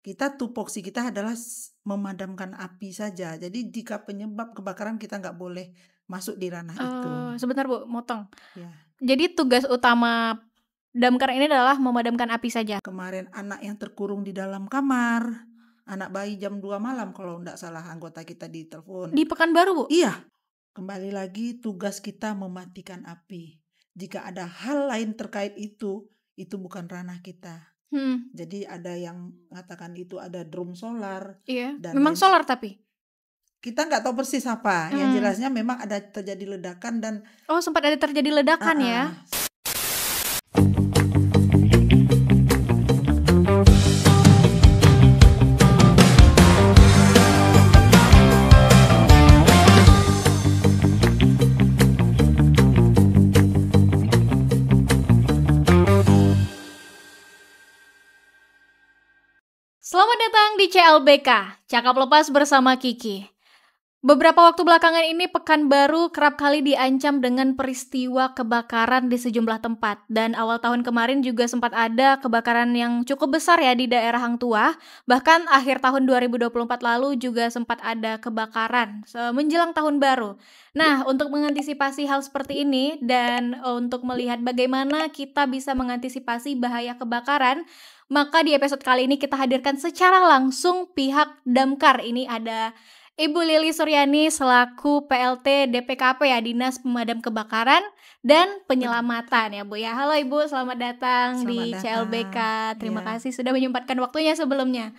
kita tupoksi kita adalah memadamkan api saja. Jadi jika penyebab kebakaran kita nggak boleh masuk di ranah itu. Sebentar Bu, motong. Ya. Jadi tugas utama damkar ini adalah memadamkan api saja. Kemarin anak yang terkurung di dalam kamar, anak bayi jam 2 malam kalau nggak salah anggota kita ditelepon. Di Pekanbaru Bu? Iya, kembali lagi tugas kita mematikan api. Jika ada hal lain terkait itu bukan ranah kita. Jadi ada yang mengatakan itu ada drum solar. Iya, dan memang solar tapi? Kita nggak tahu persis apa. Yang jelasnya memang ada terjadi ledakan dan sempat ada terjadi ledakan ya? Selamat datang di CLBK, Cakap Lepas bersama Kiki. Beberapa waktu belakangan ini Pekanbaru kerap kali diancam dengan peristiwa kebakaran di sejumlah tempat. Dan awal tahun kemarin juga sempat ada kebakaran yang cukup besar ya di daerah Hang Tuah. Bahkan akhir tahun 2024 lalu juga sempat ada kebakaran menjelang tahun baru. Nah, untuk mengantisipasi hal seperti ini dan untuk melihat bagaimana kita bisa mengantisipasi bahaya kebakaran, maka di episode kali ini kita hadirkan secara langsung pihak damkar. Ini ada Ibu Lili Suryani selaku PLT DPKP ya, Dinas Pemadam Kebakaran dan Penyelamatan ya Bu ya. Halo Ibu, selamat datang di CLBK. Terima kasih sudah menyempatkan waktunya sebelumnya.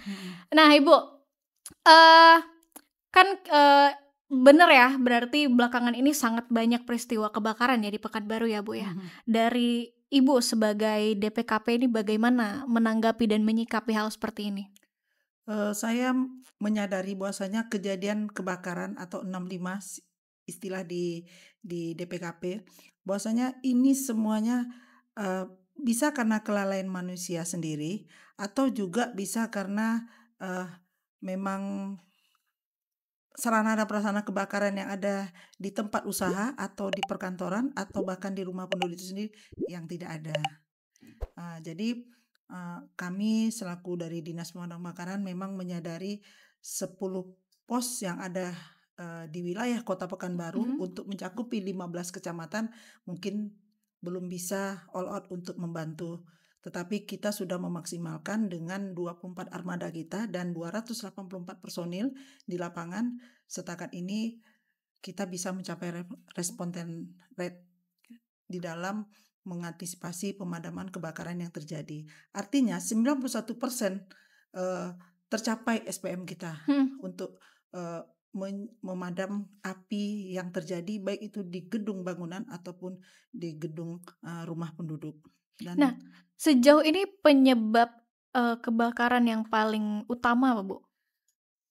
Nah Ibu, bener ya, berarti belakangan ini sangat banyak peristiwa kebakaran ya di Pekanbaru ya Bu ya. Dari Ibu sebagai DPKP ini bagaimana menanggapi dan menyikapi hal seperti ini? Saya menyadari bahwasanya kejadian kebakaran atau 65 istilah di DPKP, bahwasanya ini semuanya bisa karena kelalaian manusia sendiri atau juga bisa karena memang sarana dan prasarana kebakaran yang ada di tempat usaha atau di perkantoran atau bahkan di rumah penduduk itu sendiri yang tidak ada. Jadi kami selaku dari Dinas Pemadam Kebakaran memang menyadari 10 pos yang ada di wilayah Kota Pekanbaru untuk mencakupi 15 kecamatan mungkin belum bisa all out untuk membantu. Tetapi kita sudah memaksimalkan dengan 24 armada kita dan 284 personil di lapangan. Setakat ini kita bisa mencapai responden rate di dalam mengantisipasi pemadaman kebakaran yang terjadi. Artinya 91% tercapai SPM kita untuk memadam api yang terjadi baik itu di gedung bangunan ataupun di gedung rumah penduduk. Nah, sejauh ini penyebab kebakaran yang paling utama apa Bu?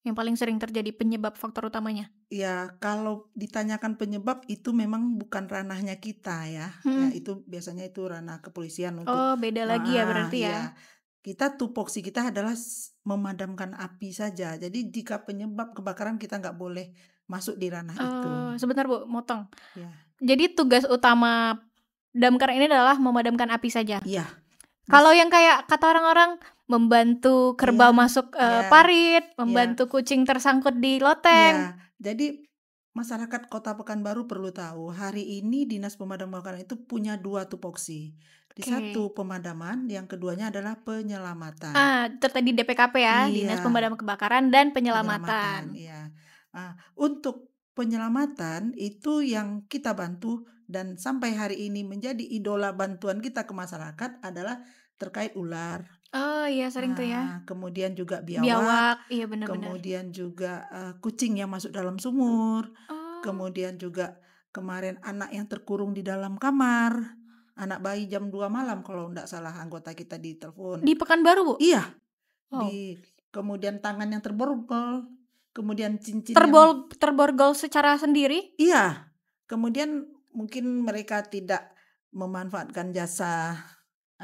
Yang paling sering terjadi penyebab faktor utamanya? Ya, kalau ditanyakan penyebab itu memang bukan ranahnya kita ya. Ya itu biasanya itu ranah kepolisian untuk beda lagi ya berarti ya. Kita tupoksi kita adalah memadamkan api saja. Jadi jika penyebab kebakaran kita nggak boleh masuk di ranah itu. Sebentar Bu, motong. Ya. Jadi tugas utama damkar ini adalah memadamkan api saja. Iya. Kalau yang kayak kata orang-orang membantu kerbau masuk parit, membantu kucing tersangkut di loteng. Jadi masyarakat Kota Pekanbaru perlu tahu hari ini Dinas Pemadam Kebakaran itu punya 2 tupoksi. Di satu pemadaman, yang keduanya adalah penyelamatan. Tadi DPKP ya, Dinas Pemadam Kebakaran dan Penyelamatan. Iya. Untuk penyelamatan itu yang kita bantu dan sampai hari ini menjadi idola bantuan kita ke masyarakat adalah terkait ular. Oh iya sering tuh ya. Kemudian juga biawak, iya benar-benar. kemudian juga kucing yang masuk dalam sumur. Kemudian juga kemarin anak yang terkurung di dalam kamar, anak bayi jam 2 malam kalau nggak salah anggota kita ditelepon. Di Pekanbaru Bu? Iya. Kemudian tangan yang terborgol, kemudian cincin terborgol secara sendiri? Iya. Kemudian mungkin mereka tidak memanfaatkan jasa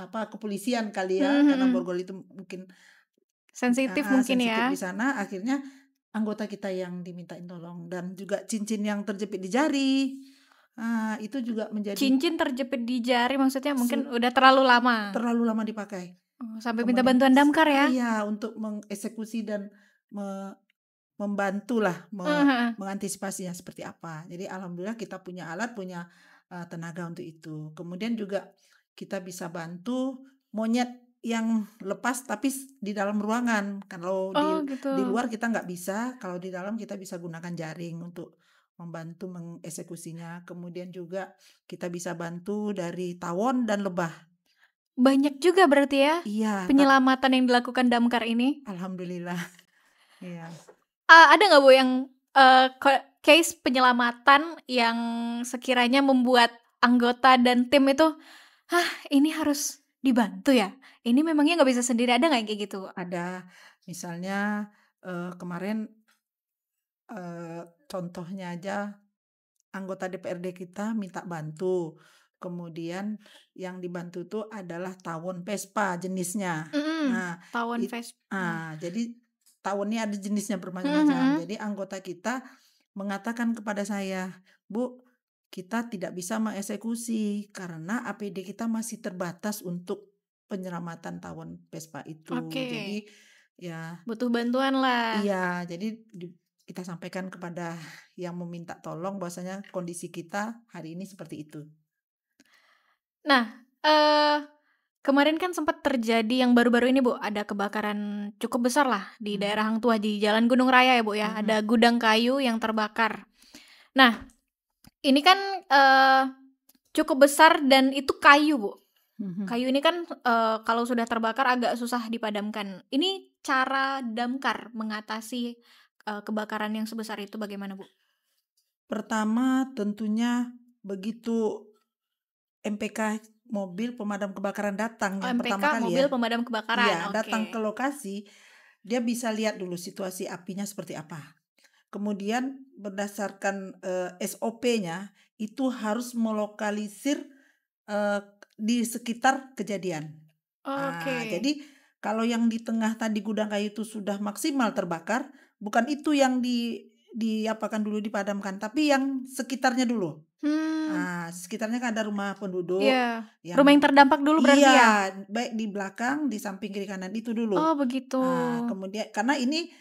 kepolisian kali ya, karena borgol itu mungkin sensitif mungkin ya di sana. Akhirnya anggota kita yang dimintain tolong dan juga cincin yang terjepit di jari. Itu juga menjadi cincin terjepit di jari maksudnya mungkin udah terlalu lama dipakai. Oh, sampai minta bantuan komunikasi damkar ya? iya, untuk mengeksekusi dan me membantulah Heeh heeh. mengantisipasinya seperti apa. Jadi alhamdulillah kita punya alat, punya, tenaga untuk itu. Kemudian juga kita bisa bantu monyet yang lepas tapi di dalam ruangan. Kalau Oh gitu. di luar kita nggak bisa, kalau di dalam kita bisa gunakan jaring untuk membantu mengeksekusinya. Kemudian juga kita bisa bantu dari tawon dan lebah. Banyak juga berarti ya, Iya, penyelamatan yang dilakukan damkar ini? alhamdulillah, iya. Ada nggak Bu yang, case penyelamatan yang sekiranya membuat anggota dan tim itu, "Hah, ini harus dibantu ya? Ini memangnya nggak bisa sendiri." Ada nggak yang kayak gitu, Bu? Ada, misalnya, kemarin, contohnya aja anggota DPRD kita minta bantu, kemudian yang dibantu itu adalah tawon Vespa jenisnya. Mhm, Nah, tawon Vespa. jadi tawonnya ada jenisnya Mhm bermacam-macam. mhm. Jadi anggota kita mengatakan kepada saya, "Bu, kita tidak bisa mengeksekusi karena APD kita masih terbatas untuk penyelamatan tawon Vespa itu." Oke, Jadi ya butuh bantuan lah. iya, jadi kita sampaikan kepada yang meminta tolong bahwasanya kondisi kita hari ini seperti itu. Nah, kemarin kan sempat terjadi yang baru-baru ini, Bu, ada kebakaran cukup besar lah di Mhm, daerah Hang Tuah di Jalan Gunung Raya ya, Bu, ya. mhm, Ada gudang kayu yang terbakar. Nah, ini kan, cukup besar dan itu kayu, Bu. mhm. Kayu ini kan, kalau sudah terbakar agak susah dipadamkan. Ini cara damkar mengatasi, kebakaran yang sebesar itu bagaimana, Bu? Pertama tentunya begitu MPK mobil pemadam kebakaran datang Oh, yang MPK, pertama kali mobil ya. pemadam kebakaran, Iya, oke. datang ke lokasi, dia bisa lihat dulu situasi apinya seperti apa. Kemudian berdasarkan, SOP-nya itu harus melokalisir, eee, di sekitar kejadian. Oke. Jadi kalau yang di tengah tadi gudang kayu itu sudah maksimal terbakar, bukan itu yang diapakan dulu dipadamkan, tapi yang sekitarnya dulu. Hmm, Sekitarnya kan ada rumah penduduk iya. Rumah yang yang terdampak dulu berarti ya? iya, baik di belakang, di samping kiri kanan itu dulu. Oh begitu. Kemudian karena ini,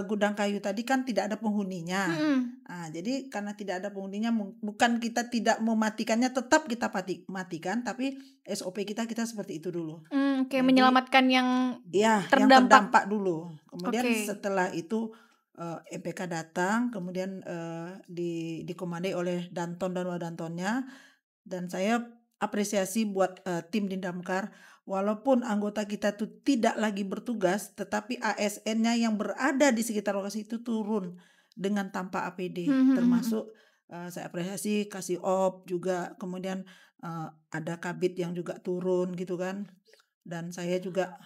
gudang kayu tadi kan tidak ada penghuninya. Mhm. Jadi karena tidak ada penghuninya bukan kita tidak mematikannya, tetap kita matikan, tapi SOP kita seperti itu dulu. Oke, Jadi menyelamatkan yang ya yang terdampak. terdampak dulu. Kemudian Oke. setelah itu, MPK datang, kemudian, dikomandoi oleh Danton dan Wadantonnya, dan saya apresiasi buat, tim di damkar, walaupun anggota kita tuh tidak lagi bertugas, tetapi ASN-nya yang berada di sekitar lokasi itu turun dengan tanpa APD. Mhm mhm mhm. Termasuk, saya apresiasi kasih op juga, kemudian, ada kabit yang juga turun gitu kan. Dan saya juga,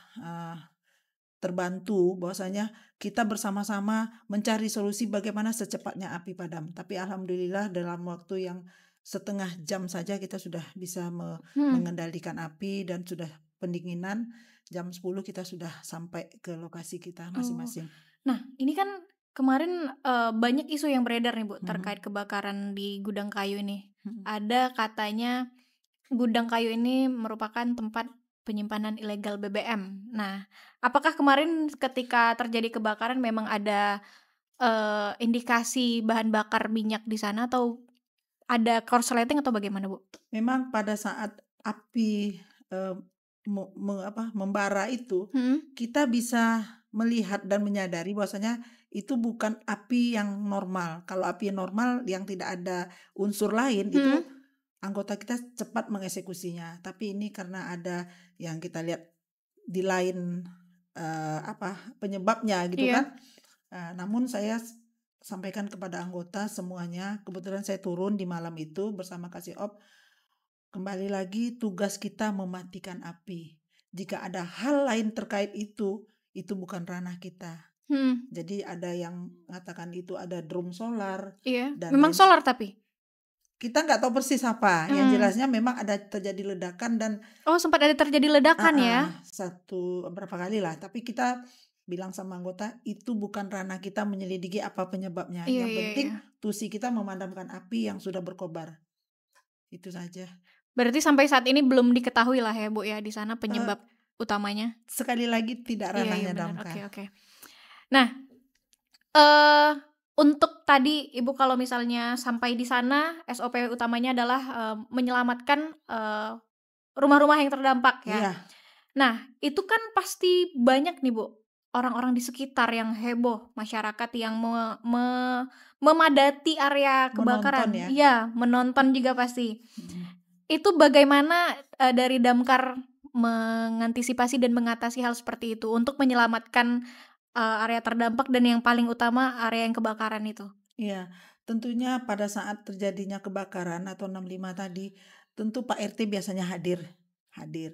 terbantu bahwasanya kita bersama-sama mencari solusi bagaimana secepatnya api padam. Tapi alhamdulillah dalam waktu yang setengah jam saja kita sudah bisa Hmm. mengendalikan api dan sudah pendinginan. Jam 10 kita sudah sampai ke lokasi kita Oh. masing-masing. Nah, ini kan kemarin, banyak isu yang beredar nih, Bu, Mhm, terkait kebakaran di gudang kayu ini. mhm. Ada katanya gudang kayu ini merupakan tempat penyimpanan ilegal BBM. Nah, apakah kemarin ketika terjadi kebakaran memang ada, indikasi bahan bakar minyak di sana atau ada korsleting atau bagaimana, Bu? Memang pada saat api, eee, membara itu, Mhm, kita bisa melihat dan menyadari bahwasanya itu bukan api yang normal. Kalau api yang normal yang tidak ada unsur lain itu mhm, anggota kita cepat mengeksekusinya. Tapi ini karena ada yang kita lihat di lain, penyebabnya gitu iya. kan. Namun saya sampaikan kepada anggota semuanya, kebetulan saya turun di malam itu bersama Kasih-Op. Kembali lagi tugas kita mematikan api. Jika ada hal lain terkait itu bukan ranah kita. Mhm, Jadi ada yang mengatakan itu ada drum solar iya. dan Memang lain. solar tapi? Kita nggak tahu persis apa. Yang Mhm. jelasnya memang ada terjadi ledakan dan Oh, sempat ada terjadi ledakan ya? satu berapa kali lah. Tapi kita bilang sama anggota itu bukan ranah kita menyelidiki apa penyebabnya. Iya Yang iya penting iya. tusi kita memadamkan api yang sudah berkobar. Itu saja. Berarti sampai saat ini belum diketahui lah ya, Bu, ya, di sana Eh, penyebab utamanya? Sekali lagi tidak Iya iya ranahnya benar. Oke damkar. oke. Nah, eee, untuk tadi Ibu kalau misalnya sampai di sana SOP utamanya adalah, menyelamatkan, rumah-rumah yang terdampak ya. Iya, Nah, itu kan pasti banyak nih, Bu, orang-orang di sekitar yang heboh, masyarakat yang memadati area menonton kebakaran. ya. Iya, menonton juga pasti. Mhm. Itu bagaimana, dari damkar mengantisipasi dan mengatasi hal seperti itu untuk menyelamatkan, area terdampak dan yang paling utama area yang kebakaran itu? Iya, tentunya pada saat terjadinya kebakaran atau 65 tadi, tentu Pak RT biasanya hadir hadir.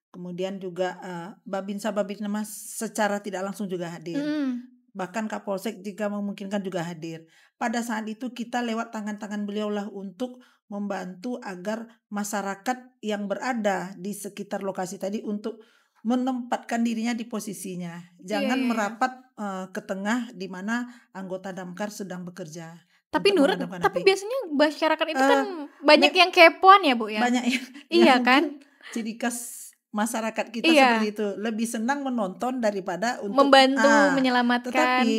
Kemudian juga, Babinsa-Babinmas secara tidak langsung juga hadir. Mhm, Bahkan Kapolsek jika memungkinkan juga hadir. Pada saat itu kita lewat tangan-tangan beliaulah untuk membantu agar masyarakat yang berada di sekitar lokasi tadi untuk menempatkan dirinya di posisinya. iya Jangan iya iya. merapat, ke tengah di mana anggota damkar sedang bekerja Tapi untuk memadamkan tapi api. biasanya masyarakat itu kan Eee, banyak me yang kepoan ya, Bu, ya? Banyak yang Iya kan? mungkin ciri khas masyarakat kita Iya, seperti itu, lebih senang menonton daripada untuk membantu menyelamatkan. tetapi,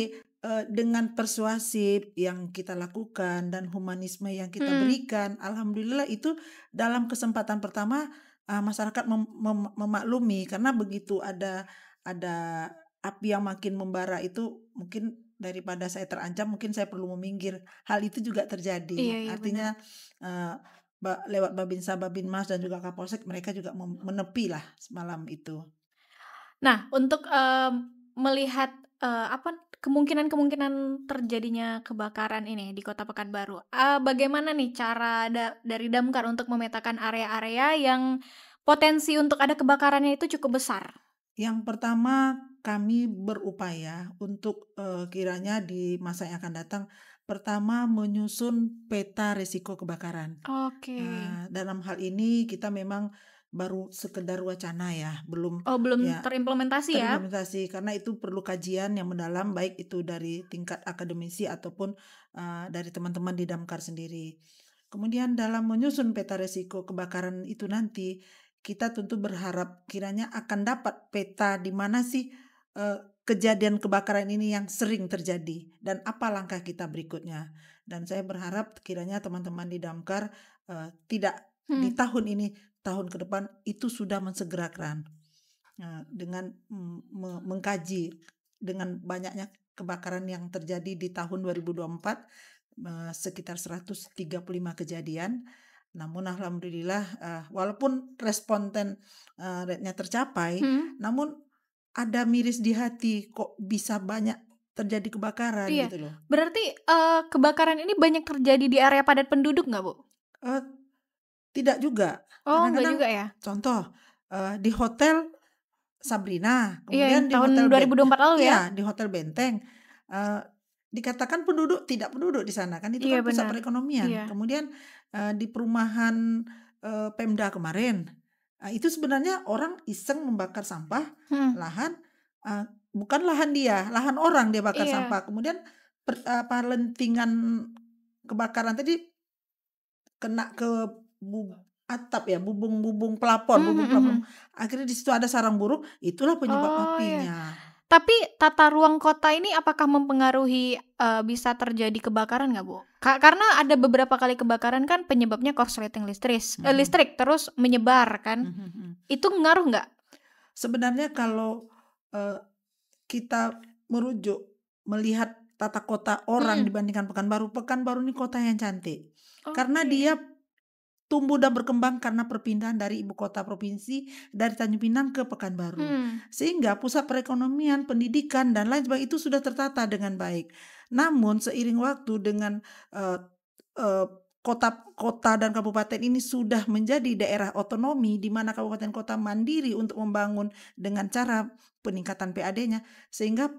dengan persuasif yang kita lakukan dan humanisme yang kita Mhm, berikan, alhamdulillah itu dalam kesempatan pertama, masyarakat memaklumi karena begitu ada api yang makin membara itu mungkin daripada saya terancam mungkin saya perlu meminggir. Hal itu juga iya terjadi. iya bener. Artinya, eee lewat Babinsa, Babinmas, dan juga Kapolsek mereka juga menepilah semalam itu. Nah, untuk, melihat, apa, kemungkinan-kemungkinan terjadinya kebakaran ini di Kota Pekanbaru, bagaimana nih cara dari damkar untuk memetakan area-area yang potensi untuk ada kebakarannya itu cukup besar? Yang pertama kami berupaya untuk, kiranya di masa yang akan datang, pertama menyusun peta risiko kebakaran. Oke. Dalam hal ini kita memang baru sekedar wacana ya, belum Oh, belum ya terimplementasi ya? terimplementasi karena itu perlu kajian yang mendalam baik itu dari tingkat akademisi ataupun, dari teman-teman di Damkar sendiri. Kemudian dalam menyusun peta risiko kebakaran itu nanti, kita tentu berharap kiranya akan dapat peta di mana sih, kejadian kebakaran ini yang sering terjadi dan apa langkah kita berikutnya. Dan saya berharap kiranya teman-teman di Damkar, tidak di Mhm. tahun ini, tahun ke depan itu sudah mensegerakan. Dengan, mengkaji dengan banyaknya kebakaran yang terjadi di tahun 2024, sekitar 135 kejadian, namun alhamdulillah, walaupun responden, rate-nya tercapai, Mhm. namun ada miris di hati, kok bisa banyak terjadi kebakaran Iya. gitu loh. Berarti, kebakaran ini banyak terjadi di area padat penduduk nggak, Bu? Eee, Tidak juga, Oh, nggak kadang-kadang juga ya? contoh, di hotel Sabrina, Iya, yang kemudian di tahun Hotel 2024 lalu ya? iya, di Hotel Benteng, eee, dikatakan tidak penduduk di sana, kan itu Iya kan pusat benar. perekonomian. Iya. Kemudian, di perumahan, Pemda kemarin, itu sebenarnya orang iseng membakar sampah, Mhm. lahan, eee, bukan lahan dia, lahan orang dia bakar Iya. sampah. Kemudian lentingan kebakaran tadi kena ke atap ya, Mmm, bubung mhm plafon. mhm. Akhirnya di situ ada sarang burung, itulah penyebab Oh, iya. apinya. Tapi tata ruang kota ini apakah mempengaruhi, bisa terjadi kebakaran nggak, Bu? Karena ada beberapa kali kebakaran kan penyebabnya korsleting Mhm, listrik terus menyebar kan. mhm, mhm. Itu ngaruh nggak? Sebenarnya kalau, eee, kita merujuk melihat tata kota orang Mhm. dibandingkan Pekanbaru, Pekanbaru ini kota yang cantik. Karena Oke. dia tumbuh dan berkembang karena perpindahan dari ibu kota provinsi dari Tanjung Pinang ke Pekanbaru. Mhm. Sehingga pusat perekonomian, pendidikan dan lain sebagainya itu sudah tertata dengan baik. Namun seiring waktu dengan eh, eh, kota-kota dan kabupaten ini sudah menjadi daerah otonomi di mana kabupaten kota mandiri untuk membangun dengan cara peningkatan PAD-nya sehingga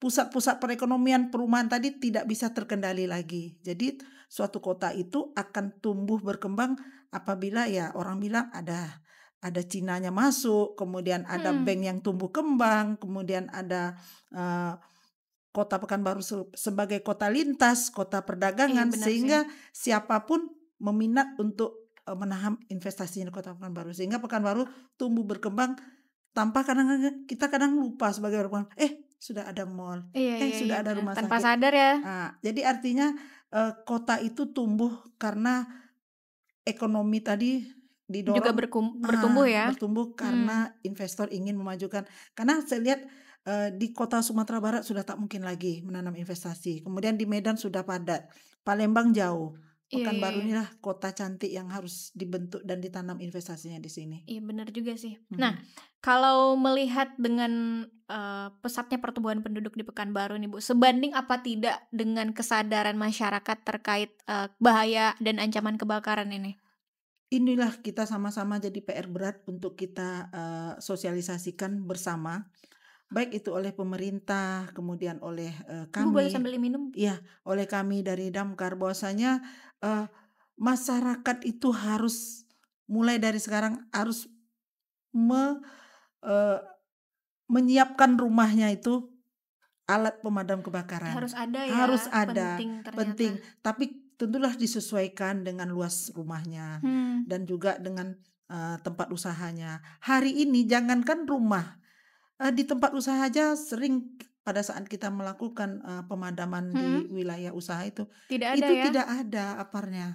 pusat-pusat perekonomian perumahan tadi tidak bisa terkendali lagi. Jadi suatu kota itu akan tumbuh berkembang apabila ya orang bilang ada Cinanya masuk, kemudian ada Mhm. bank yang tumbuh kembang, kemudian ada eh, kota Pekanbaru sebagai kota lintas, kota Iya perdagangan benar sih. sehingga siapapun meminat untuk menaham investasi di kota Pekanbaru sehingga Pekanbaru tumbuh berkembang tanpa kita kadang lupa sebagai orang, sudah ada mall, Iya iya iya, sudah ada benar. rumah Tanpa sakit. sadar ya. Jadi artinya kota itu tumbuh karena ekonomi tadi Juga didorong, bertumbuh ya. bertumbuh karena investor ingin memajukan. Karena saya lihat di kota Sumatera Barat sudah tak mungkin lagi menanam investasi. Kemudian di Medan sudah padat, Palembang jauh. Iya iya Pekanbaru iya. inilah kota cantik yang harus dibentuk dan ditanam investasinya di sini. Iya benar juga sih. Nah, Mhm. kalau melihat dengan pesatnya pertumbuhan penduduk di Pekanbaru nih Bu, sebanding apa tidak dengan kesadaran masyarakat terkait bahaya dan ancaman kebakaran ini? Inilah kita sama-sama jadi PR berat untuk kita sosialisasikan bersama, baik itu oleh pemerintah, kemudian oleh Ibu boleh kami, sambil minum? ya, oleh kami dari Damkar, bahwasanya eh, masyarakat itu harus mulai dari sekarang harus me- eh, menyiapkan rumahnya itu alat pemadam kebakaran. Harus ada Harus ya, ada, penting ternyata. penting. Tapi tentulah disesuaikan dengan luas rumahnya Hmm, dan juga dengan tempat usahanya. Hari ini jangankan rumah, di tempat usaha aja sering pada saat kita melakukan pemadaman di hmm, wilayah usaha tidak ada itu ya? tidak ada aparnya.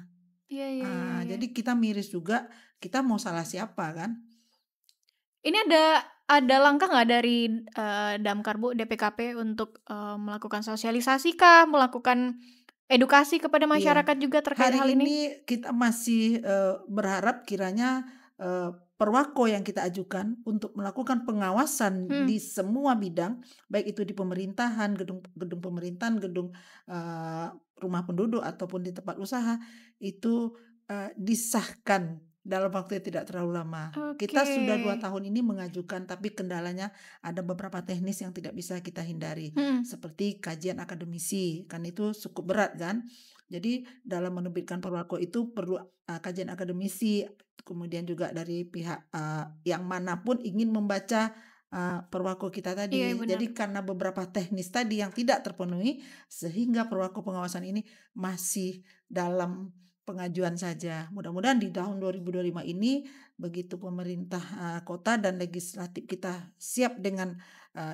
Iya iya iya iya. Jadi kita miris juga, kita mau salah siapa kan? Ini ada langkah nggak dari Damkar Bu, DPKP untuk melakukan sosialisasi kah, melakukan edukasi kepada Iya, masyarakat juga terkait hal hari ini? ini kita masih berharap kiranya perwako yang kita ajukan untuk melakukan pengawasan Hmm, di semua bidang, baik itu di pemerintahan, gedung pemerintahan, gedung rumah penduduk ataupun di tempat usaha, itu disahkan dalam waktu yang tidak terlalu lama. oke. Kita sudah 2 tahun ini mengajukan, tapi kendalanya ada beberapa teknis yang tidak bisa kita hindari, Hmm, seperti kajian akademisi, kan itu cukup berat kan. Jadi dalam menerbitkan perwako itu perlu kajian akademisi, kemudian juga dari pihak yang manapun ingin membaca perwako kita iya tadi. benar. Jadi karena beberapa teknis tadi yang tidak terpenuhi, sehingga perwako pengawasan ini masih dalam pengajuan saja. Mudah-mudahan di tahun 2025 ini begitu pemerintah kota dan legislatif kita siap dengan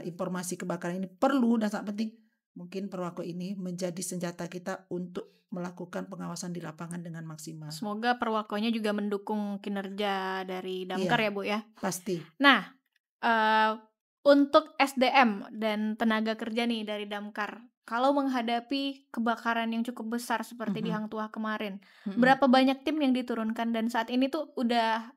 informasi kebakaran ini perlu dan sangat penting, mungkin perwako ini menjadi senjata kita untuk melakukan pengawasan di lapangan dengan maksimal. Semoga perwakonya juga mendukung kinerja dari Damkar Iya, ya Bu ya. pasti. Nah, eee, untuk SDM dan tenaga kerja nih dari Damkar, kalau menghadapi kebakaran yang cukup besar seperti di Mhm, Hang Tuah kemarin, mhm. berapa banyak tim yang diturunkan dan saat ini tuh udah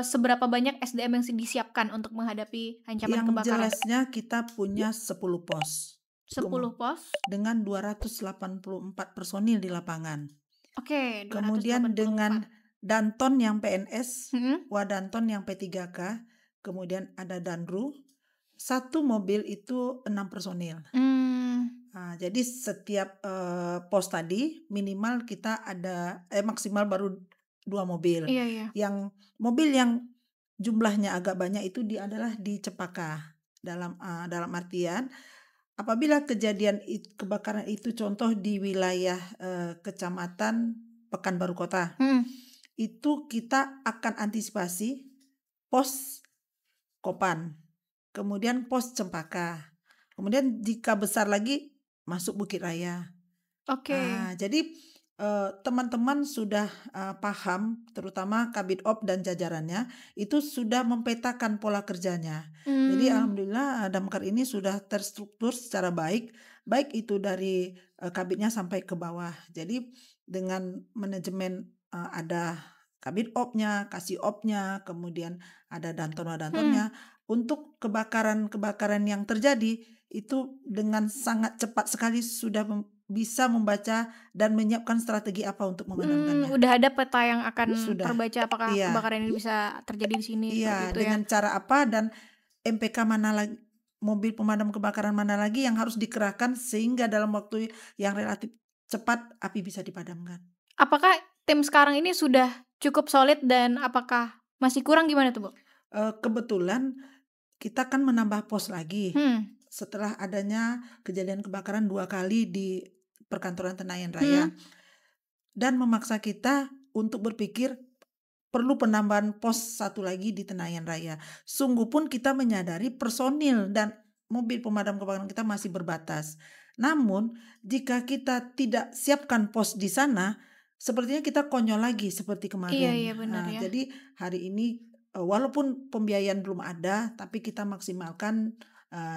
seberapa banyak SDM yang disiapkan untuk menghadapi ancaman Yang kebakaran? jelasnya kita punya 10 pos 10 pos? dengan 284 personil di lapangan. Oke, Kemudian 284. dengan Danton yang PNS, Mhm. Wadanton yang P3K, kemudian ada Danru. Satu mobil itu 6 personil. Mmm, Jadi setiap pos tadi minimal kita ada maksimal baru 2 mobil. iya iya. Yang mobil yang jumlahnya agak banyak itu adalah di Cempaka. Dalam artian apabila kejadian kebakaran itu contoh di wilayah Kecamatan Pekanbaru Kota, Mhm. itu kita akan antisipasi pos Kopan, kemudian pos Cempaka. Kemudian jika besar lagi masuk Bukit Raya. Oke. Jadi teman-teman sudah paham, terutama Kabid Op dan jajarannya itu sudah mempetakan pola kerjanya. Jadi Mmm, alhamdulillah Damkar ini sudah terstruktur secara baik, baik itu dari kabitnya sampai ke bawah. Jadi dengan manajemen ada Kabid Opnya, Kasih Opnya, kemudian ada mhm. Danton-Dantonnya, untuk kebakaran-kebakaran yang terjadi itu dengan sangat cepat sekali sudah bisa membaca dan menyiapkan strategi apa untuk memadamkannya. Udah ada peta yang akan Sudah, terbaca apakah iya, kebakaran ini bisa terjadi di sini, seperti iya, itu ya? dengan cara apa dan MPK mana lagi, mobil pemadam kebakaran mana lagi yang harus dikerahkan sehingga dalam waktu yang relatif cepat api bisa dipadamkan. Apakah tim sekarang ini sudah cukup solid dan apakah masih kurang gimana tuh, Bu? Kebetulan kita kan menambah pos lagi Hmm, setelah adanya kejadian kebakaran 2 kali di perkantoran Tenayan Raya mhm, dan memaksa kita untuk berpikir perlu penambahan pos satu lagi di Tenayan Raya. Sungguh pun kita menyadari personil dan mobil pemadam kebakaran kita masih berbatas. Namun jika kita tidak siapkan pos di sana, sepertinya kita konyol lagi seperti Iya kemarin. iya benar ya. Jadi hari ini walaupun pembiayaan belum ada, tapi kita maksimalkan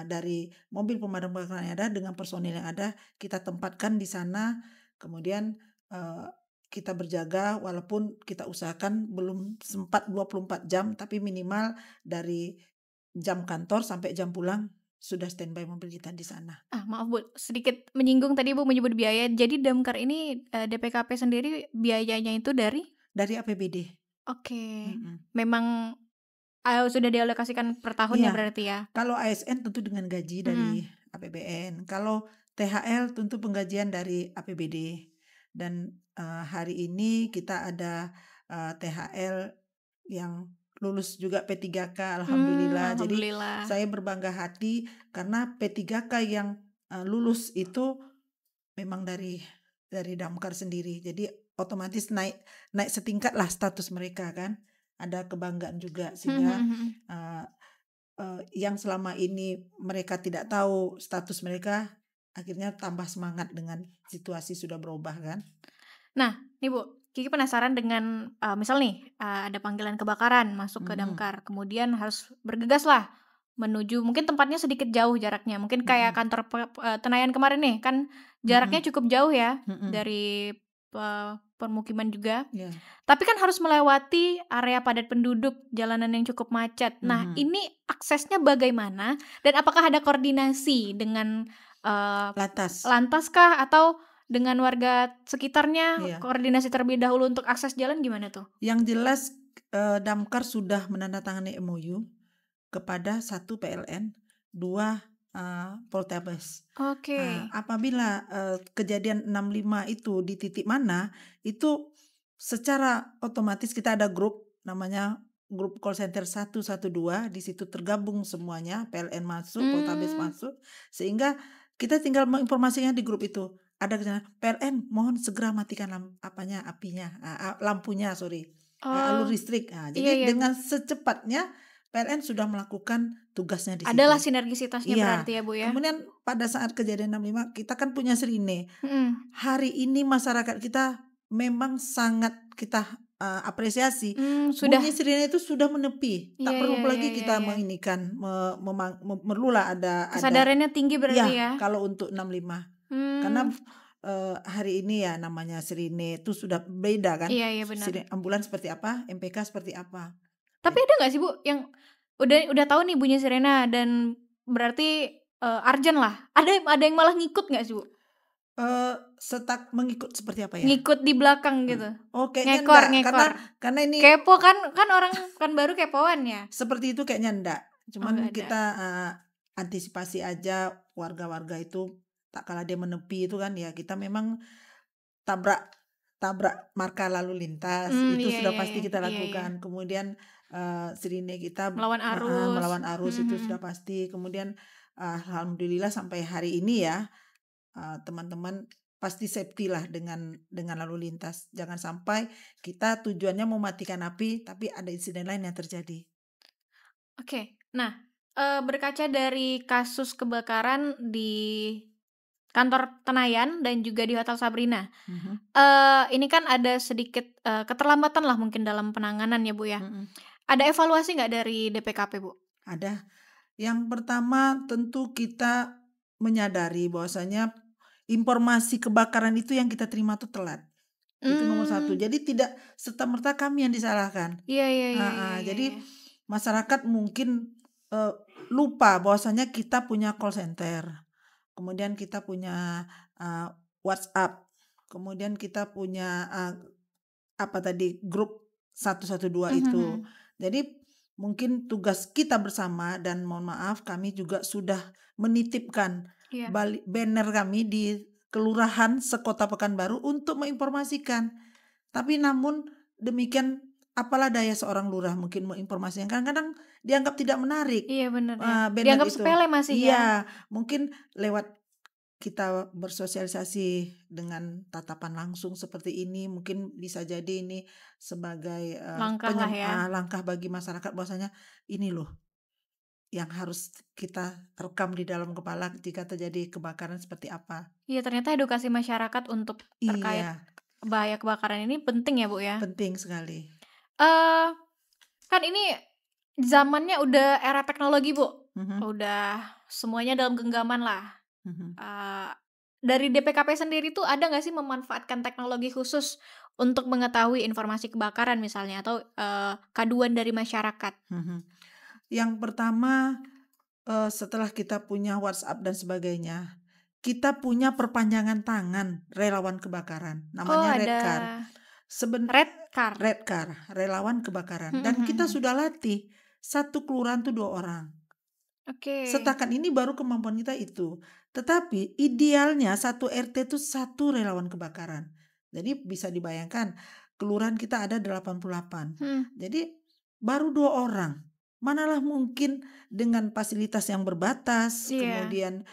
dari mobil pemadam kebakaran yang ada dengan personil yang ada, kita tempatkan di sana. Kemudian kita berjaga walaupun kita usahakan belum sempat 24 jam, tapi minimal dari jam kantor sampai jam pulang sudah standby mobil kita di sana. Maaf Bu, sedikit menyinggung tadi Bu menyebut biaya. Jadi damkar ini DPKP sendiri biayanya itu dari APBD. Oke. Memang sudah dialokasikan per tahun ya Iya. berarti ya. Kalau ASN tentu dengan gaji dari APBN. Kalau THL tentu penggajian dari APBD. Dan hari ini kita ada THL yang lulus juga P3K, alhamdulillah. Jadi Alhamdulillah. saya berbangga hati karena P3K yang lulus itu memang dari damkar sendiri. Jadi otomatis naik setingkat lah status mereka kan. Ada kebanggaan juga sehingga yang selama ini mereka tidak tahu status mereka akhirnya tambah semangat dengan situasi sudah berubah kan. Nah, nih Bu, Kiki penasaran dengan misal nih ada panggilan kebakaran masuk ke damkar, kemudian harus bergegas lah menuju mungkin tempatnya sedikit jauh jaraknya, mungkin kayak kantor Tenayan kemarin nih kan jaraknya cukup jauh ya dari permukiman juga. Yeah. Tapi kan harus melewati area padat penduduk, jalanan yang cukup macet. Nah, ini aksesnya bagaimana dan apakah ada koordinasi dengan lantas kah atau dengan warga sekitarnya? Iya. Koordinasi terlebih dahulu untuk akses jalan gimana tuh? Yang jelas damkar sudah menandatangani MOU kepada 1 PLN, 2 Poltekkes. Oke. Apabila kejadian 65 itu di titik mana, itu secara otomatis kita ada grup namanya grup call center 112, di situ tergabung semuanya, PLN masuk, Poltekkes masuk, sehingga kita tinggal menginformasikan di grup itu. Ada kejadian PLN mohon segera matikan lampunya, alur listrik. Jadi dengan secepatnya PLN sudah melakukan tugasnya di situ. Adalah sinergisitasnya berarti ya Bu ya. Kemudian pada saat kejadian 65 kita kan punya sirine. Hari ini masyarakat kita memang sangat kita apresiasi. Bunyi sirine itu sudah menepi. Tak perlu lagi kita menginikan perlulah ada kesadarannya tinggi berarti ya. Kalau untuk 65. Karena hari ini ya namanya sirine itu sudah beda kan. Iya benar. Sirine ambulans seperti apa, MPK seperti apa. Tapi ada nggak sih Bu yang udah tahu nih bunyi sirena dan berarti urgent lah. Ada yang malah ngikut nggak sih Bu? Mengikut seperti apa ya? Ngikut di belakang gitu. Kayaknya ngekor. Karena ini kepo kan orang kan baru kepoan ya. Seperti itu kayaknya enggak. Cuman kita antisipasi aja warga-warga itu tak kala dia menepi itu kan ya kita memang tabrak marka lalu lintas itu sudah pasti kita lakukan. Kemudian sirine kita melawan arus itu sudah pasti. Kemudian alhamdulillah sampai hari ini ya teman-teman pasti safety lah dengan lalu lintas. Jangan sampai kita tujuannya mematikan api tapi ada insiden lain yang terjadi. Oke. Nah, berkaca dari kasus kebakaran di kantor Tenayan dan juga di Hotel Sabrina. Ini kan ada sedikit keterlambatan lah mungkin dalam penanganan ya Bu ya. Ada evaluasi nggak dari DPKP Bu? Ada. Yang pertama tentu kita menyadari bahwasanya informasi kebakaran itu yang kita terima tuh telat. Itu nomor 1. Jadi tidak serta-merta kami yang disalahkan. Iya. Jadi masyarakat mungkin lupa bahwasanya kita punya call center. Kemudian kita punya WhatsApp. Kemudian kita punya grup 112 itu. Jadi mungkin tugas kita bersama dan mohon maaf kami juga sudah menitipkan banner kami di kelurahan sekota Pekanbaru untuk menginformasikan. Tapi namun demikian apalah daya seorang lurah mungkin menginformasikan. Kadang-kadang dianggap tidak menarik. Iya benar ya. Banner Dianggap itu sepele masih ya. Mungkin lewat kita bersosialisasi dengan tatapan langsung seperti ini, mungkin bisa jadi ini sebagai Langkah lah ya. langkah bagi masyarakat bahwasanya ini loh yang harus kita rekam di dalam kepala jika terjadi kebakaran seperti apa. Iya, ternyata edukasi masyarakat untuk terkait Iya, bahaya kebakaran ini penting ya, Bu, ya. penting sekali. Eh, kan ini zamannya udah era teknologi, Bu. Mhm, Udah semuanya dalam genggaman lah. mhm. Dari DPKP sendiri tuh ada nggak sih memanfaatkan teknologi khusus untuk mengetahui informasi kebakaran misalnya atau kaduan dari masyarakat? Mhm. Yang pertama, setelah kita punya WhatsApp dan sebagainya, kita punya perpanjangan tangan relawan kebakaran, Oh, namanya Redcar. ada Seben Red Car. Redcar, relawan kebakaran. Mhm, Dan mhm, kita mhm. sudah latih, satu kelurahan tuh 2 orang. Oke. Setakat ini baru kemampuan kita itu. Tetapi idealnya satu RT itu satu relawan kebakaran. Jadi bisa dibayangkan, kelurahan kita ada 88. Hmm, Jadi baru 2 orang. Manalah mungkin dengan fasilitas yang berbatas, iya. kemudian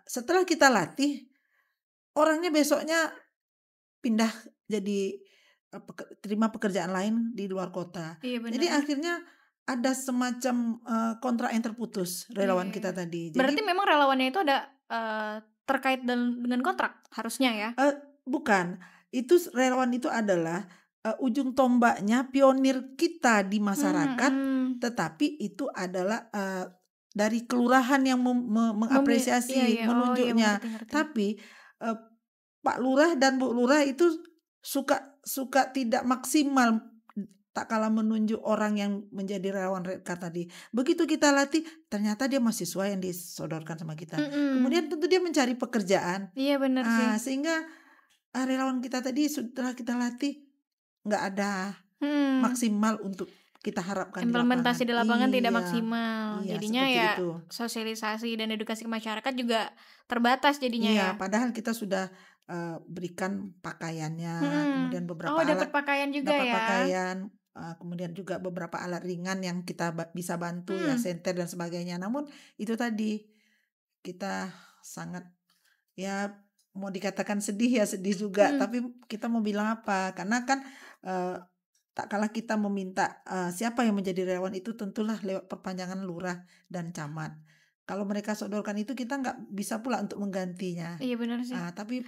setelah kita latih, orangnya besoknya pindah jadi terima pekerjaan lain di luar kota. Iya Jadi benar. akhirnya ada semacam kontrak yang terputus Iya, relawan iya, kita iya. tadi. Berarti Jadi memang relawannya itu ada terkait dengan kontrak harusnya ya? bukan, relawan itu adalah ujung tombaknya pionir kita di Hmm, masyarakat, mhm. tetapi itu adalah dari kelurahan yang Iya, mengapresiasi, iya. Oh, iya, menunjuknya. mengerti, ngerti. Tapi eh, Pak Lurah dan Bu Lurah itu suka tidak maksimal tak kalah menunjuk orang yang menjadi relawan Redcard tadi. Begitu kita latih, ternyata dia mahasiswa yang disodorkan sama kita. Mhm. Kemudian tentu dia mencari pekerjaan. Iya benar sih. Sehingga relawan kita tadi setelah kita latih nggak ada Mhm. maksimal untuk kita harapkan di Implementasi lapangan. di lapangan tidak Iya, maksimal. iya Jadinya seperti ya itu. sosialisasi dan edukasi ke masyarakat juga terbatas jadinya ya. Iya, padahal kita sudah berikan pakaiannya, Mhm. kemudian beberapa Oh, dapat alat, pakaian juga dapat ya? pakaian, kemudian juga beberapa alat ringan yang kita bisa bantu ya, Mhm. senter dan sebagainya. Namun itu tadi kita sangat ya mau dikatakan sedih ya sedih juga, Mhm. tapi kita mau bilang apa? Karena kan eh, tak kalah kita meminta siapa yang menjadi relawan itu tentulah lewat perpanjangan lurah dan camat. Kalau mereka sodorkan itu kita nggak bisa pula untuk menggantinya. Iya benar sih. Tapi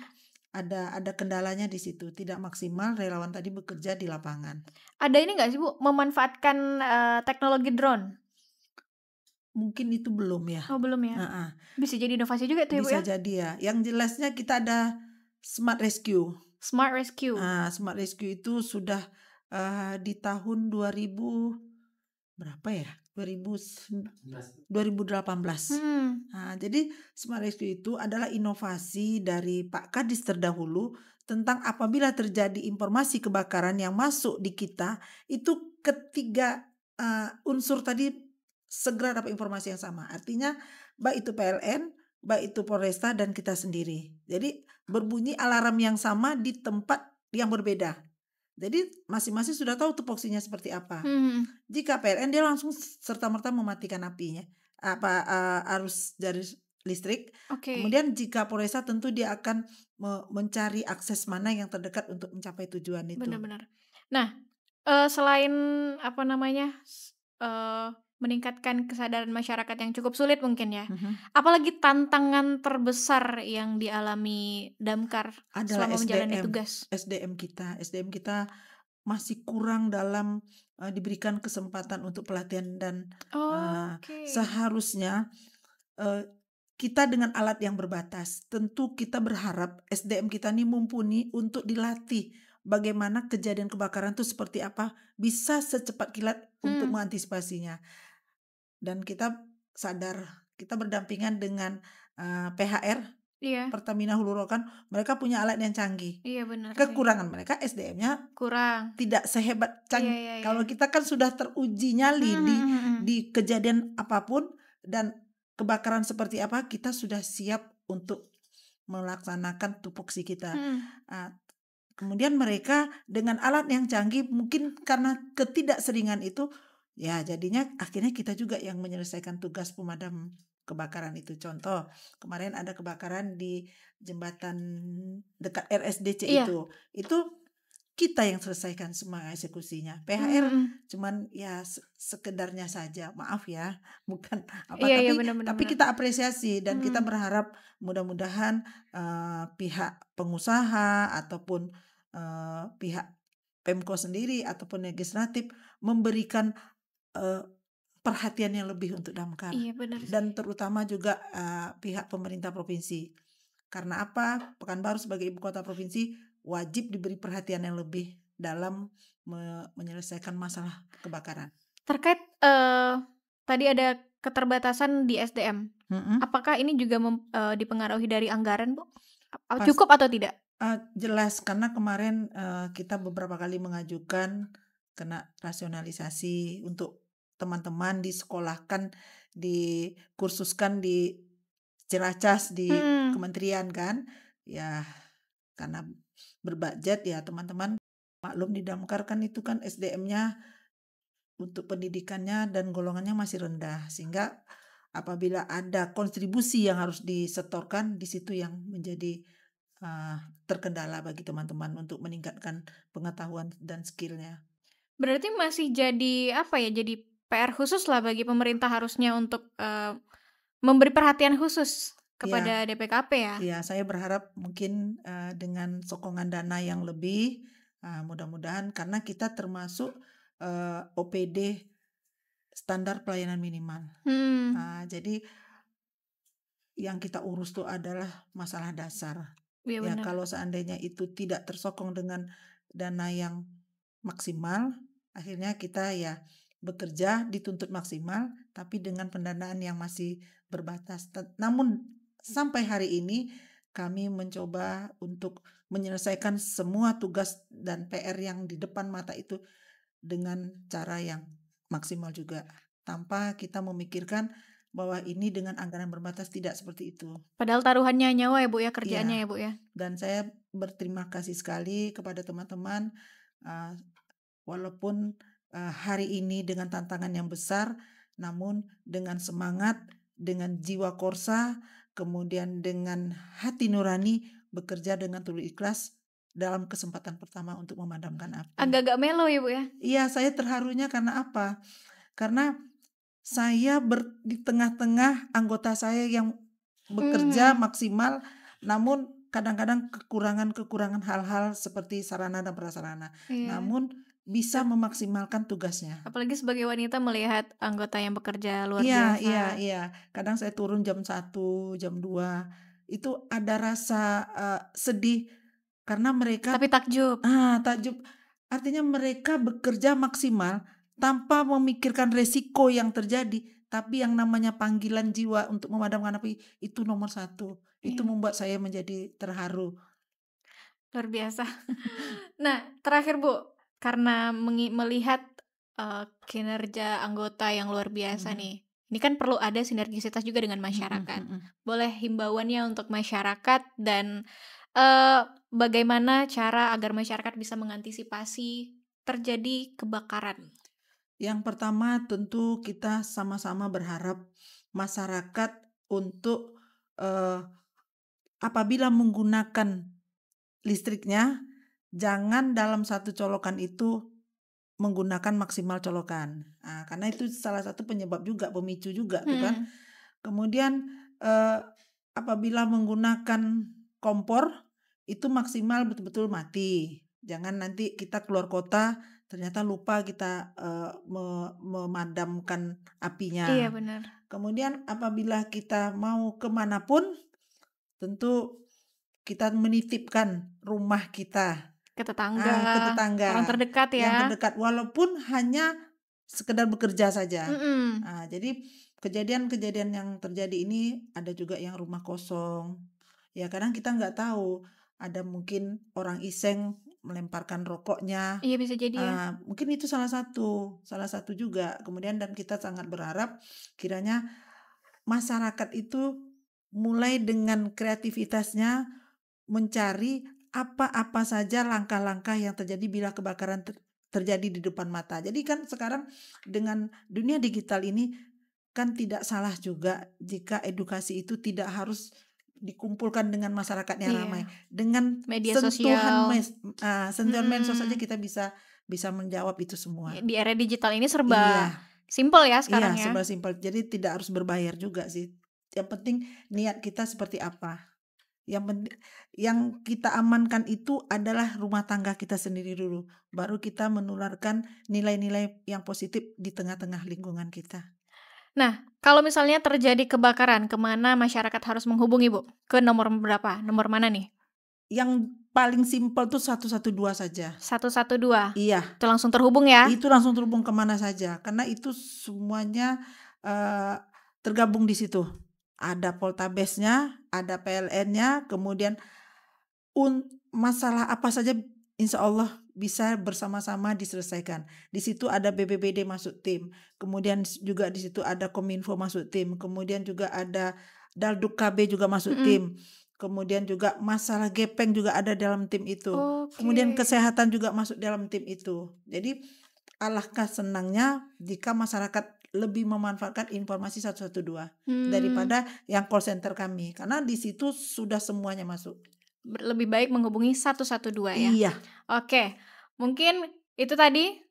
ada kendalanya di situ, tidak maksimal relawan tadi bekerja di lapangan. Ada ini nggak sih Bu, memanfaatkan teknologi drone? Mungkin itu belum ya. Oh belum ya? Heeh, Bisa jadi inovasi juga tuh ya Bu bisa ya? jadi ya. Yang jelasnya kita ada Smart Rescue. Smart Rescue. Smart Rescue itu sudah di tahun 2000 berapa ya? 2018. Hmm. Jadi Smart Rescue itu adalah inovasi dari Pak Kadis terdahulu tentang apabila terjadi informasi kebakaran yang masuk di kita, itu ketiga unsur tadi segera dapat informasi yang sama. Artinya baik itu PLN, baik itu Polresta dan kita sendiri. Jadi berbunyi alarm yang sama di tempat yang berbeda. Jadi masing-masing sudah tahu tupoksinya seperti apa. Hmm. Jika PLN dia langsung serta-merta mematikan apinya, arus dari listrik. Oke. Kemudian jika Polresta tentu dia akan mencari akses mana yang terdekat untuk mencapai tujuan itu. Benar-benar. Nah, selain apa namanya, meningkatkan kesadaran masyarakat yang cukup sulit mungkin ya, Mhm. apalagi tantangan terbesar yang dialami Damkar Adalah selama menjalani tugas? SDM kita masih kurang dalam diberikan kesempatan untuk pelatihan dan Oke. seharusnya kita dengan alat yang berbatas. Tentu kita berharap SDM kita ini mumpuni untuk dilatih bagaimana kejadian kebakaran itu seperti apa, bisa secepat kilat untuk mengantisipasinya. Dan kita sadar kita berdampingan dengan PHR, Iya. Pertamina Hulu Rokan, mereka punya alat yang canggih. Iya benar sih. Kekurangan mereka SDM-nya Kurang. tidak sehebat Iya, iya, iya. kalau kita kan sudah teruji nyali Mhm, mhm, mhm. di kejadian apapun dan kebakaran seperti apa, kita sudah siap untuk melaksanakan tupoksi kita. Kemudian mereka dengan alat yang canggih, mungkin karena ketidakseringan itu, ya jadinya akhirnya kita juga yang menyelesaikan tugas pemadam kebakaran itu. Contoh, kemarin ada kebakaran di jembatan dekat RSDC Iya. itu kita yang selesaikan semua eksekusinya. PHR Mm-mm. cuman ya sekedarnya saja, maaf ya, bukan apa, Iya, iya, tapi benar-benar. kita apresiasi dan kita Mm. berharap mudah-mudahan pihak pengusaha ataupun pihak Pemko sendiri ataupun legislatif memberikan perhatian yang lebih untuk damkar. Iya, benar sih. Dan terutama juga pihak pemerintah provinsi. Karena apa? Pekanbaru sebagai ibu kota provinsi wajib diberi perhatian yang lebih dalam menyelesaikan masalah kebakaran. Terkait tadi ada keterbatasan di SDM. Apakah ini juga dipengaruhi dari anggaran, Bu? Cukup atau tidak? Jelas, karena kemarin kita beberapa kali mengajukan kena rasionalisasi untuk teman-teman disekolahkan, dikursuskan di Ciracas di kementerian kan. Ya, karena berbudget ya teman-teman maklum di Damkar kan itu kan SDM-nya untuk pendidikannya dan golongannya masih rendah, sehingga apabila ada kontribusi yang harus disetorkan, di situ yang menjadi terkendala bagi teman-teman untuk meningkatkan pengetahuan dan skillnya. Berarti masih jadi apa ya? Jadi PR khusus lah bagi pemerintah harusnya untuk memberi perhatian khusus kepada DPKP ya. Iya, saya berharap mungkin dengan sokongan dana yang lebih, mudah-mudahan karena kita termasuk OPD standar pelayanan minimal. Jadi yang kita urus itu adalah masalah dasar. Iya, Ya, benar. kalau seandainya itu tidak tersokong dengan dana yang maksimal, akhirnya kita ya bekerja dituntut maksimal, tapi dengan pendanaan yang masih berbatas. Namun sampai hari ini kami mencoba untuk menyelesaikan semua tugas dan PR yang di depan mata itu dengan cara yang maksimal juga, tanpa kita memikirkan bahwa ini dengan anggaran berbatas, tidak seperti itu. Padahal taruhannya nyawa ya, Bu ya, kerjaannya ya, Bu ya. Dan saya berterima kasih sekali kepada teman-teman, walaupun hari ini dengan tantangan yang besar, namun dengan semangat, dengan jiwa korsa, kemudian dengan hati nurani bekerja dengan tulus ikhlas dalam kesempatan pertama untuk memadamkan api. Agak-agak melo ya, Bu ya. Iya, saya terharunya karena apa? Karena saya di tengah-tengah anggota saya yang bekerja maksimal, namun kadang-kadang kekurangan hal-hal seperti sarana dan prasarana. Namun bisa memaksimalkan tugasnya. Apalagi sebagai wanita melihat anggota yang bekerja luar biasa. Iya. Kadang saya turun jam 1, jam 2. Itu ada rasa sedih karena mereka Tapi takjub. Takjub. Artinya mereka bekerja maksimal tanpa memikirkan resiko yang terjadi, tapi yang namanya panggilan jiwa untuk memadamkan api itu nomor 1. Itu membuat saya menjadi terharu. Luar biasa. Nah, terakhir Bu, karena melihat kinerja anggota yang luar biasa nih, ini kan perlu ada sinergisitas juga dengan masyarakat. Boleh himbauannya untuk masyarakat dan bagaimana cara agar masyarakat bisa mengantisipasi terjadi kebakaran? Yang pertama tentu kita sama-sama berharap masyarakat untuk apabila menggunakan listriknya, jangan dalam satu colokan itu menggunakan maksimal colokan. Karena itu salah satu penyebab juga, pemicu juga tuh kan. Kemudian apabila menggunakan kompor itu maksimal betul-betul mati. Jangan nanti kita keluar kota ternyata lupa kita memadamkan apinya. Iya, benar. Kemudian apabila kita mau kemanapun, tentu kita menitipkan rumah kita ke tetangga, orang terdekat ya. Yang terdekat, walaupun hanya sekedar bekerja saja. Jadi kejadian-kejadian yang terjadi ini ada juga yang rumah kosong. Ya kadang kita nggak tahu, ada mungkin orang iseng melemparkan rokoknya. Iya, bisa jadi ya. Mungkin itu salah satu juga. Kemudian dan kita sangat berharap kiranya masyarakat itu mulai dengan kreativitasnya mencari apa-apa saja langkah-langkah yang terjadi bila kebakaran terjadi di depan mata. Jadi kan sekarang dengan dunia digital ini kan tidak salah juga jika edukasi itu tidak harus dikumpulkan dengan masyarakat yang ramai. Dengan Media sentuhan sosial. sentuhan medsos saja Mm-mm. kita bisa menjawab itu semua. Di era digital ini Iya. serba simple ya sekarang Iya, ya. serba simpel. Jadi tidak harus berbayar juga sih. Yang penting niat kita seperti apa. Yang kita amankan itu adalah rumah tangga kita sendiri dulu. Baru kita menularkan nilai-nilai yang positif di tengah-tengah lingkungan kita. Nah, kalau misalnya terjadi kebakaran, kemana masyarakat harus menghubungi, Bu? Ke nomor berapa? Nomor mana nih? Yang paling simpel tuh 112 saja. 112. Iya, Itu langsung terhubung ya? itu langsung terhubung kemana saja. Karena itu semuanya tergabung di situ. Ada Poltabes-nya, ada PLN-nya, kemudian masalah apa saja insya Allah bisa bersama-sama diselesaikan. Di situ ada BPBD masuk tim, kemudian juga di situ ada Kominfo masuk tim, kemudian juga ada Dalduk KB juga masuk tim, kemudian juga masalah gepeng juga ada dalam tim itu, kemudian kesehatan juga masuk dalam tim itu. Jadi alangkah senangnya jika masyarakat lebih memanfaatkan informasi 112 daripada yang call center kami, karena di situ sudah semuanya masuk. Lebih baik menghubungi 112 ya. Iya. Oke, mungkin itu tadi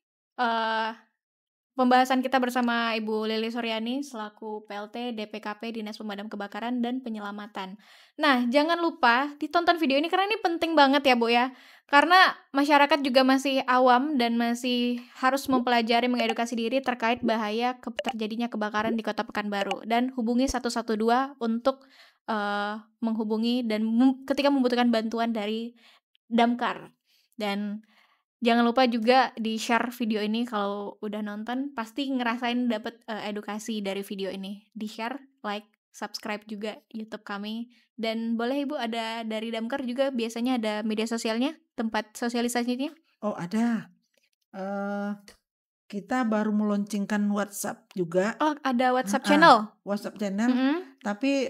pembahasan kita bersama Ibu Lili Suryani selaku PLT DPKP Dinas Pemadam Kebakaran dan Penyelamatan. Nah, jangan lupa ditonton video ini karena ini penting banget ya, Bu ya. Karena masyarakat juga masih awam dan masih harus mempelajari, mengedukasi diri terkait bahaya terjadinya kebakaran di Kota Pekanbaru, dan hubungi 112 untuk menghubungi dan ketika membutuhkan bantuan dari damkar. Dan jangan lupa juga di-share video ini kalau udah nonton, pasti ngerasain dapat edukasi dari video ini. Di-share, like, subscribe juga YouTube kami. Dan boleh Ibu ada dari damkar juga biasanya ada media sosialnya, tempat sosialisasinya? Oh, ada. Kita baru meluncurkan WhatsApp juga. Oh, ada WhatsApp channel? WhatsApp channel, tapi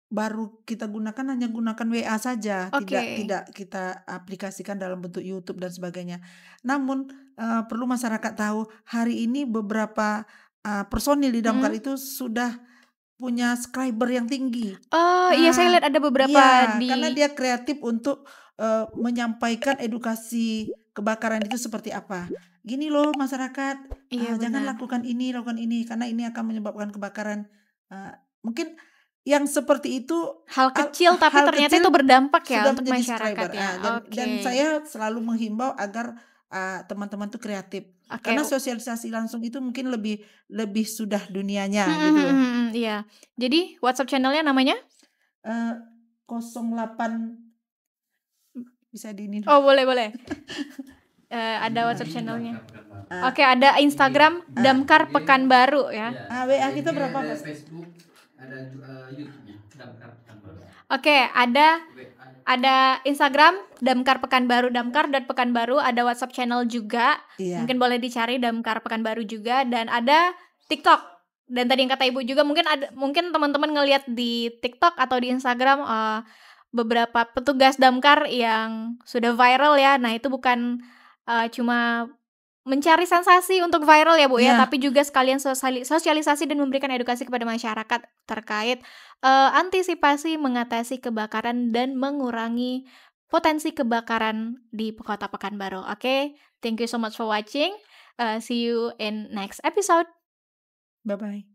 baru kita hanya gunakan WA saja, tidak kita aplikasikan dalam bentuk YouTube dan sebagainya. Namun perlu masyarakat tahu, hari ini beberapa personil di damkar itu sudah punya subscriber yang tinggi. Iya, saya lihat ada beberapa karena dia kreatif untuk menyampaikan edukasi kebakaran itu seperti apa. Gini loh masyarakat, jangan lakukan ini, karena ini akan menyebabkan kebakaran. Mungkin yang seperti itu hal kecil tapi ternyata itu berdampak ya untuk masyarakat ya. Dan saya selalu menghimbau agar teman-teman tuh kreatif, karena sosialisasi langsung itu mungkin lebih sudah dunianya gitu. Iya. Jadi WhatsApp channelnya namanya 08 bisa diinin. Oh, boleh. Ada WhatsApp channelnya. Oke, ada Instagram Damkar Pekanbaru ya. WA kita berapa, Mas? Facebook, ada YouTube-nya Damkar Pekanbaru. Oke, ada Instagram Damkar Pekanbaru, Damkar dan Pekanbaru, ada WhatsApp channel juga. Iya. Mungkin boleh dicari Damkar Pekanbaru juga, dan ada TikTok. Dan tadi yang kata Ibu juga mungkin teman-teman ngelihat di TikTok atau di Instagram beberapa petugas damkar yang sudah viral ya. Nah, itu bukan cuma mencari sensasi untuk viral ya Bu ya, tapi juga sekalian sosialisasi dan memberikan edukasi kepada masyarakat terkait antisipasi mengatasi kebakaran dan mengurangi potensi kebakaran di Kota Pekanbaru. Oke, thank you so much for watching. See you in next episode. Bye-bye.